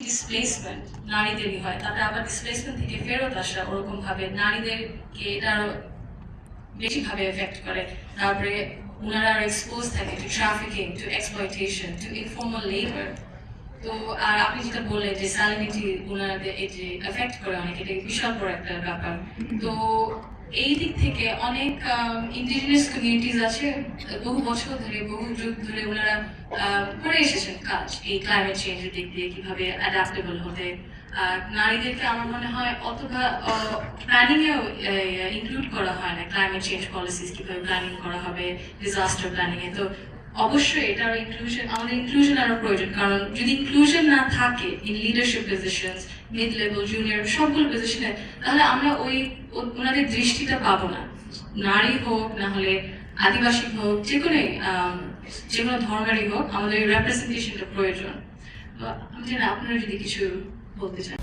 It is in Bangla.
ডিসপ্লেসমেন্ট নারীদেরই হয়, তারপরে আবার ডিসপ্লেসমেন্ট থেকে ফেরত আসা ওরকম ভাবে নারীদেরকে এটা আরো বেশিভাবে এফেক্ট করে। তারপরে ওনারা আরো এক্সপোজ থাকে to trafficking, to exploitation, to informal labour. তো আর আপনি যেটা বললেন যে স্যালিনিটি ওনাদের এই যে এফেক্ট করে অনেক, এটা বিশাল বড় একটা ব্যাপার। তো এই দিক থেকে অনেক ইন্ডিজিনাস কমিউনিটিজ আছে, বহু বছর ধরে বহু যুগ ধরে ওনারা করে এসেছেন কাজ এই ক্লাইমেট চেঞ্জের দিক দিয়ে কিভাবে অ্যাডাপ্টেবল হতে। নারীদেরকে আমার মনে হয় অতটা প্ল্যানিংয়েও ইনক্লুড করা হয় না, ক্লাইমেট চেঞ্জ পলিসিস কিভাবে প্ল্যানিং করা হবে, ডিজাস্টার প্ল্যানিংয়ে। তো অবশ্যই এটার ইনক্লুশন, আমাদের ইনক্লুশন আরও প্রয়োজন, কারণ যদি ইনক্লুশন না থাকে in leadership positions, mid level, junior সবগুলো পজিশনে, তাহলে আমরা ওনাদের দৃষ্টিটা পাবো না। নারী হোক না হলে আদিবাসী হোক, যে কোনো ধর্মেরই হোক, আমাদের রিপ্রেজেন্টেশনটা প্রয়োজন। তো আমি জানি আপনারা যদি কিছু বলতে চান।